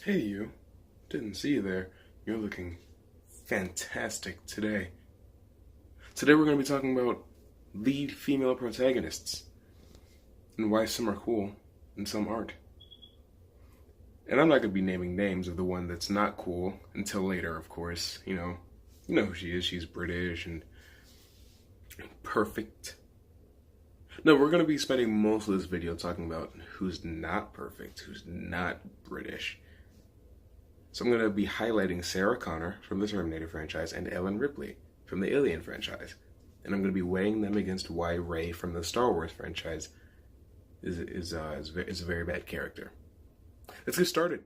Hey you, didn't see you there. You're looking fantastic today. Today we're going to be talking about lead female protagonists and why some are cool and some aren't. And I'm not going to be naming names of the one that's not cool until later, of course. You know who she is. She's British and perfect. No, we're going to be spending most of this video talking about who's not perfect, who's not British. So I'm going to be highlighting Sarah Connor from the Terminator franchise and Ellen Ripley from the Alien franchise. And I'm going to be weighing them against why Rey from the Star Wars franchise is a very bad character. Let's get started.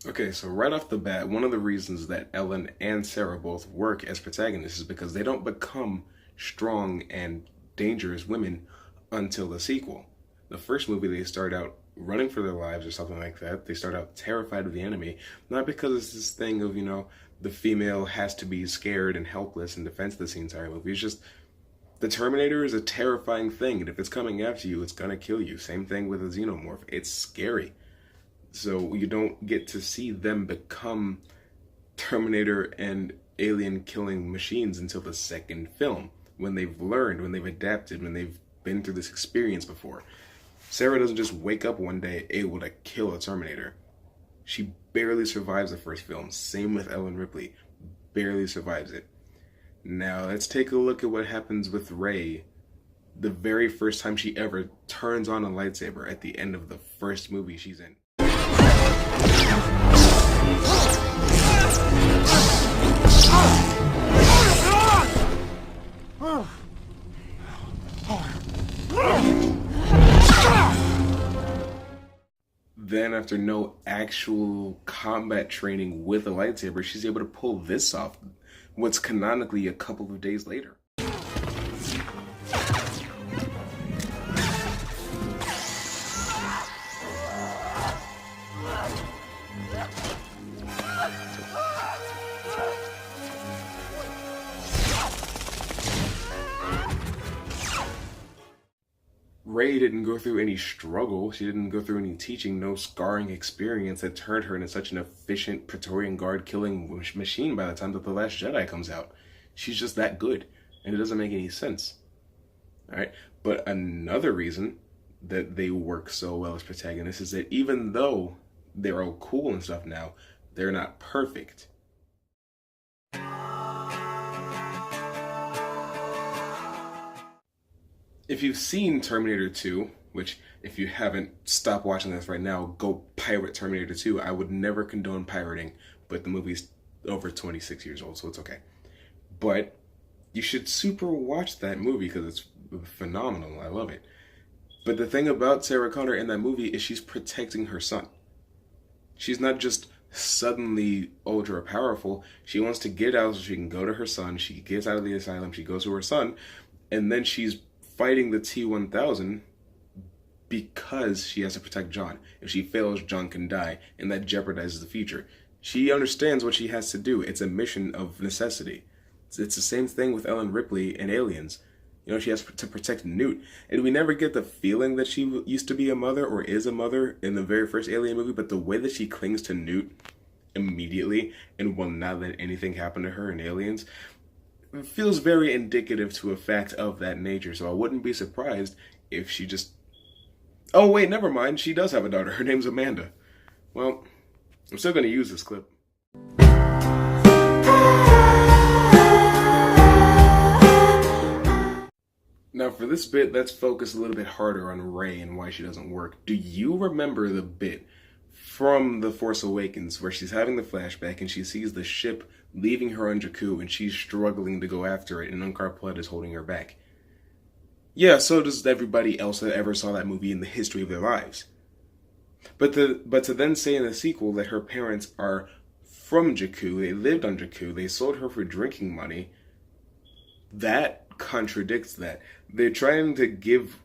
Okay, so right off the bat, one of the reasons that Ellen and Sarah both work as protagonists is because they don't become strong and dangerous women until the sequel. The first movie, they start out running for their lives or something like that. They start out terrified of the enemy, not because it's this thing of, the female has to be scared and helpless and defenseless the entire movie. It's just, the Terminator is a terrifying thing, and if it's coming after you, it's gonna kill you. Same thing with a xenomorph. It's scary. So you don't get to see them become Terminator and alien killing machines until the second film, when they've learned, when they've adapted, when they've been through this experience before. Sarah doesn't just wake up one day able to kill a Terminator. She barely survives the first film. Same with Ellen Ripley. Barely survives it. Now, let's take a look at what happens with Rey the very first time she ever turns on a lightsaber at the end of the first movie she's in. Then, after no actual combat training with a lightsaber, she's able to pull this off, what's canonically a couple of days later. Rey didn't go through any struggle, she didn't go through any teaching, no scarring experience that turned her into such an efficient Praetorian Guard killing machine by the time that The Last Jedi comes out. She's just that good, and it doesn't make any sense. Alright, but another reason that they work so well as protagonists is that even though they're all cool and stuff now, they're not perfect. If you've seen Terminator 2, which if you haven't, stop watching this right now, go pirate Terminator 2. I would never condone pirating, but the movie's over 26 years old, so it's okay. But you should super watch that movie because it's phenomenal. I love it. But the thing about Sarah Connor in that movie is she's protecting her son. She's not just suddenly ultra powerful. She wants to get out so she can go to her son. She gets out of the asylum, she goes to her son, and then she's fighting the T-1000 because she has to protect John. If she fails, John can die, and that jeopardizes the future. She understands what she has to do. It's a mission of necessity. It's the same thing with Ellen Ripley and Aliens. She has to protect Newt. And we never get the feeling that she used to be a mother or is a mother in the very first Alien movie, but the way that she clings to Newt immediately and will not let anything happen to her in Aliens feels very indicative to a fact of that nature, so I wouldn't be surprised if she just... Oh wait, never mind, she does have a daughter. Her name's Amanda. Well, I'm still going to use this clip. Now for this bit, let's focus a little bit harder on Rey and why she doesn't work. Do you remember the bit from The Force Awakens where she's having the flashback and she sees the ship leaving her on Jakku and she's struggling to go after it and Unkar Plutt is holding her back? Yeah, so does everybody else that ever saw that movie in the history of their lives. But to then say in the sequel that her parents are from Jakku, they lived on Jakku, they sold her for drinking money, that contradicts that. They're trying to give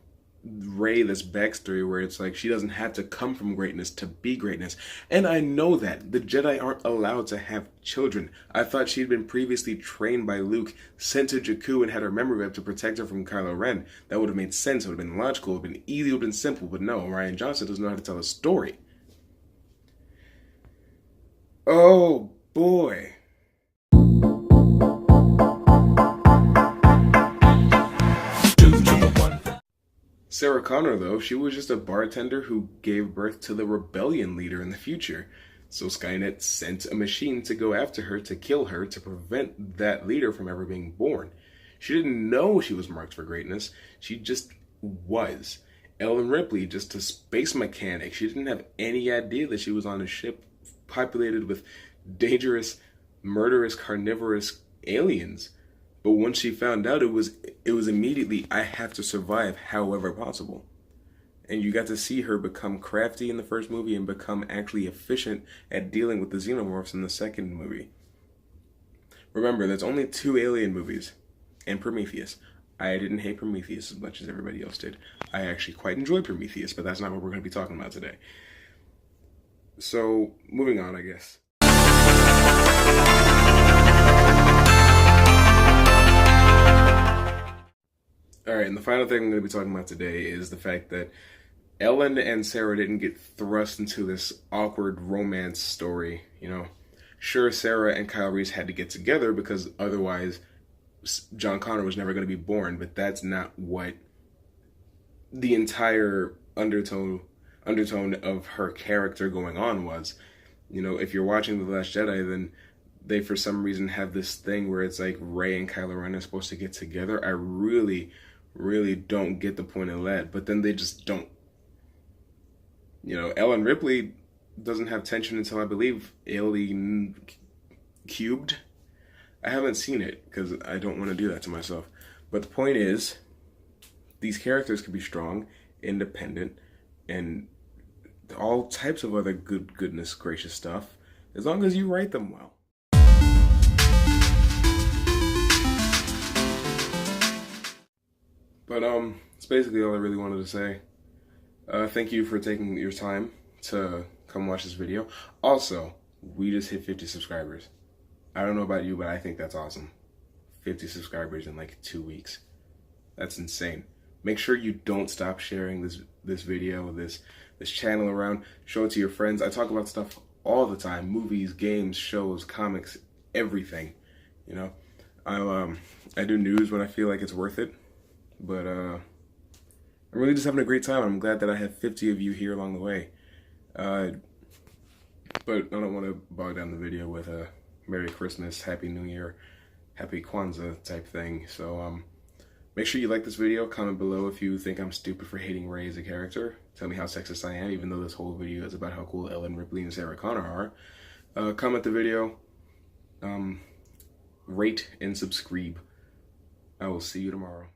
Rey this backstory where it's like she doesn't have to come from greatness to be greatness. And I know that the Jedi aren't allowed to have children. I thought she'd been previously trained by Luke, sent to Jakku, and had her memory wiped to protect her from Kylo Ren. That would have made sense. It would have been logical. It would have been easy. It would have been simple. But no, Rian Johnson doesn't know how to tell a story. Oh boy. Sarah Connor, though, she was just a bartender who gave birth to the rebellion leader in the future. So Skynet sent a machine to go after her, to kill her, to prevent that leader from ever being born. She didn't know she was marked for greatness. She just was. Ellen Ripley, just a space mechanic. She didn't have any idea that she was on a ship populated with dangerous, murderous, carnivorous aliens. But once she found out, it was immediately, I have to survive however possible. And you got to see her become crafty in the first movie and become actually efficient at dealing with the xenomorphs in the second movie. Remember, there's only 2 alien movies, and Prometheus. I didn't hate Prometheus as much as everybody else did. I actually quite enjoyed Prometheus, but that's not what we're going to be talking about today. So, moving on, I guess. Alright, and the final thing I'm going to be talking about today is the fact that Ellen and Sarah didn't get thrust into this awkward romance story, you know. Sure, Sarah and Kyle Reese had to get together because otherwise John Connor was never going to be born, but that's not what the entire undertone of her character going on was. You know, if you're watching The Last Jedi, then they for some reason have this thing where it's like Rey and Kylo Ren are supposed to get together. I really don't get the point of that, but then they just don't. You know, Ellen Ripley doesn't have tension until I believe Alien Cubed. I haven't seen it because I don't want to do that to myself. But the point is, these characters can be strong, independent, and all types of other goodness gracious stuff, as long as you write them well. But that's basically all I really wanted to say. Thank you for taking your time to come watch this video. Also, we just hit 50 subscribers. I don't know about you, but I think that's awesome. 50 subscribers in like 2 weeks. That's insane. Make sure you don't stop sharing this video, this channel around. Show it to your friends. I talk about stuff all the time: movies, games, shows, comics, everything. You know, I do news when I feel like it's worth it. But I'm really just having a great time. I'm glad that I have 50 of you here along the way. But I don't want to bog down the video with a Merry Christmas, Happy New Year, Happy Kwanzaa type thing. So make sure you like this video. Comment below if you think I'm stupid for hating Rey as a character. Tell me how sexist I am, even though this whole video is about how cool Ellen Ripley and Sarah Connor are. Comment the video. Rate and subscribe. I will see you tomorrow.